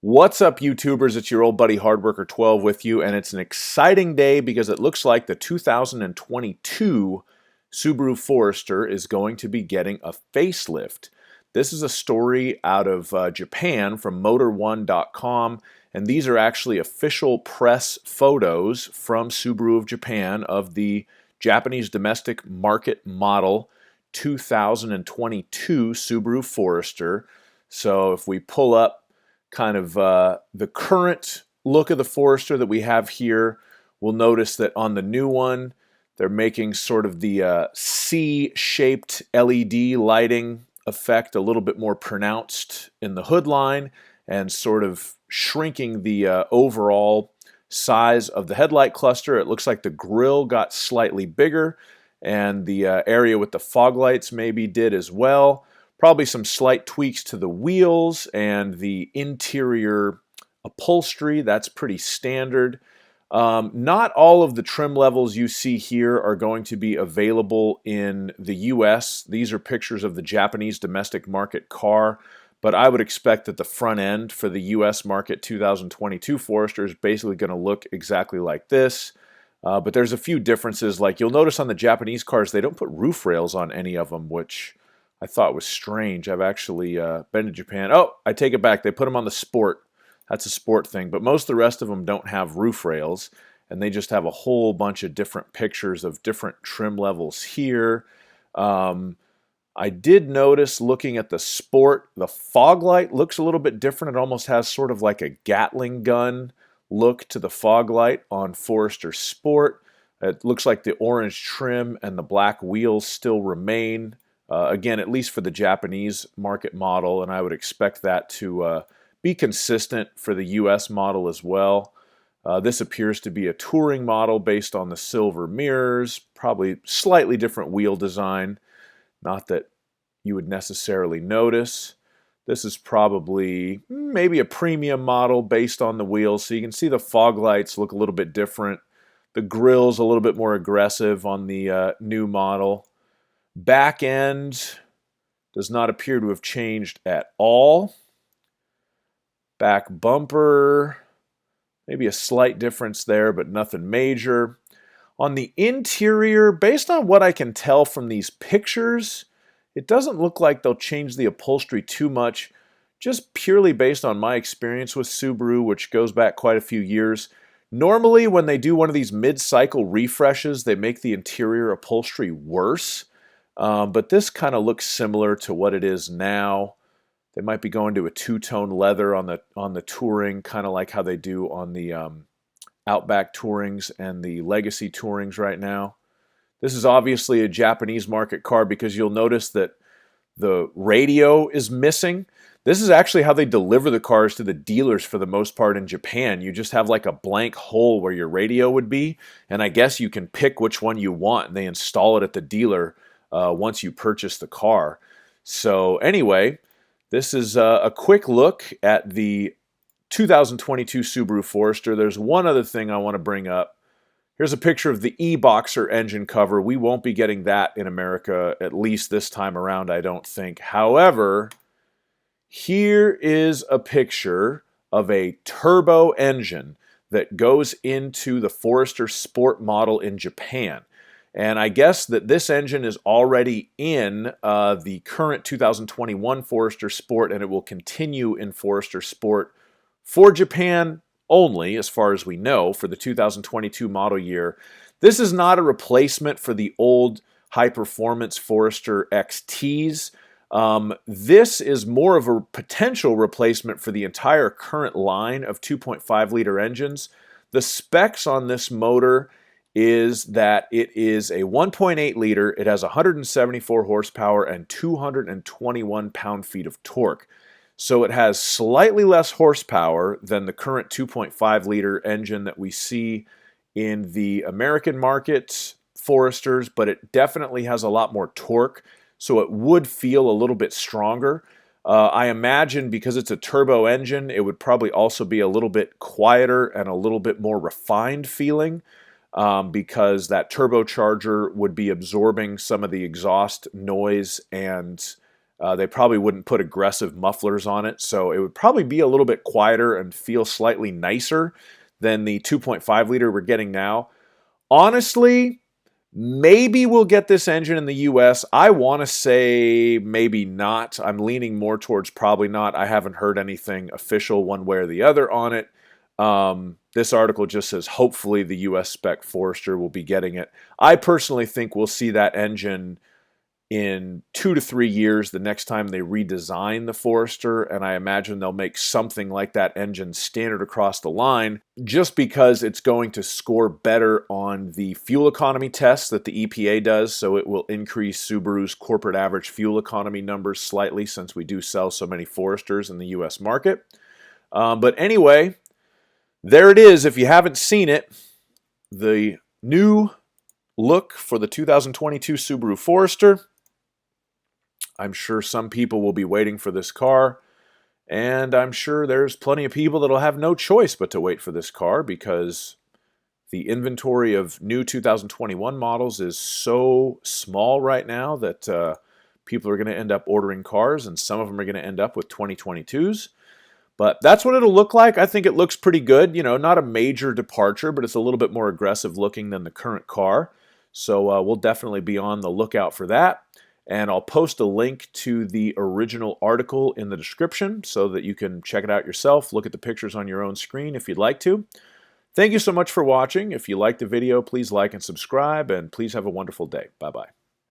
What's up, YouTubers? It's your old buddy Hardworker12 with you, and it's an exciting day because it looks like the 2022 Subaru Forester is going to be getting a facelift. This is a story out of Japan from Motor1.com, and these are actually official press photos from Subaru of Japan of the Japanese domestic market model 2022 Subaru Forester. So if we pull up kind of the current look of the Forester that we have here, we'll notice that on the new one, they're making sort of the C-shaped LED lighting effect a little bit more pronounced in the hood line and sort of shrinking the overall size of the headlight cluster. It looks like the grille got slightly bigger and the area with the fog lights maybe did as well. Probably some slight tweaks to the wheels and the interior upholstery. That's pretty standard. Not all of the trim levels you see here are going to be available in the US. These are pictures of the Japanese domestic market car, but I would expect that the front end for the US market 2022 Forester is basically going to look exactly like this. But there's a few differences. Like you'll notice on the Japanese cars, they don't put roof rails on any of them, which I thought was strange. I've actually been to Japan. Oh, I take it back. They put them on the Sport. That's a Sport thing. But most of the rest of them don't have roof rails, and they just have a whole bunch of different pictures of different trim levels here. I did notice looking at the Sport, the fog light looks a little bit different. It almost has sort of like a Gatling gun look to the fog light on Forester Sport. It looks like the orange trim and the black wheels still remain. Again, at least for the Japanese market model, and I would expect that to be consistent for the US model as well. This appears to be a touring model based on the silver mirrors, probably slightly different wheel design, not that you would necessarily notice. This is probably maybe a premium model based on the wheels, so you can see the fog lights look a little bit different. The grille's a little bit more aggressive on the new model. Back end does not appear to have changed at all. Back bumper, maybe a slight difference there, but nothing major. On the interior, based on what I can tell from these pictures, it doesn't look like they'll change the upholstery too much, just purely based on my experience with Subaru, which goes back quite a few years. Normally, when they do one of these mid-cycle refreshes, they make the interior upholstery worse. But this kind of looks similar to what it is now. They might be going to a two-tone leather on the Touring, kind of like how they do on the Outback Tourings and the Legacy Tourings right now. This is obviously a Japanese market car because you'll notice that the radio is missing. This is actually how they deliver the cars to the dealers for the most part in Japan. You just have like a blank hole where your radio would be, and I guess you can pick which one you want, and they install it at the dealer once you purchase the car. So anyway, this is a quick look at the 2022 Subaru Forester. There's one other thing I want to bring up. Here's a picture of the E-Boxer engine cover. We won't be getting that in America, at least this time around, I don't think. However, here is a picture of a turbo engine that goes into the Forester Sport model in Japan. And I guess that this engine is already in the current 2021 Forester Sport, and it will continue in Forester Sport for Japan only, as far as we know, for the 2022 model year. This is not a replacement for the old high-performance Forester XTs. This is more of a potential replacement for the entire current line of 2.5-liter engines. The specs on this motor is that it is a 1.8 liter, it has 174 horsepower and 221 pound-feet of torque. So it has slightly less horsepower than the current 2.5 liter engine that we see in the American market Foresters, but it definitely has a lot more torque, so it would feel a little bit stronger. I imagine because it's a turbo engine, it would probably also be a little bit quieter and a little bit more refined feeling. Because that turbocharger would be absorbing some of the exhaust noise and They probably wouldn't put aggressive mufflers on it, so it would probably be a little bit quieter and feel slightly nicer than the 2.5 liter we're getting now. Honestly, maybe we'll get this engine in the US. I want to say maybe not. I'm leaning more towards probably not. I haven't heard anything official one way or the other on it. This article just says hopefully the US spec Forester will be getting it. I personally think we'll see that engine in 2 to 3 years the next time they redesign the Forester, and I imagine they'll make something like that engine standard across the line just because it's going to score better on the fuel economy tests that the EPA does, so it will increase Subaru's corporate average fuel economy numbers slightly since we do sell so many Foresters in the US market. But anyway, there it is. If you haven't seen it, the new look for the 2022 Subaru Forester. I'm sure some people will be waiting for this car, and I'm sure there's plenty of people that'll have no choice but to wait for this car because the inventory of new 2021 models is so small right now that people are going to end up ordering cars, and some of them are going to end up with 2022s. But that's what it'll look like. I think it looks pretty good. You know, not a major departure, but it's a little bit more aggressive looking than the current car. So we'll definitely be on the lookout for that. And I'll post a link to the original article in the description so that you can check it out yourself, look at the pictures on your own screen if you'd like to. Thank you so much for watching. If you liked the video, please like and subscribe, and please have a wonderful day. Bye-bye.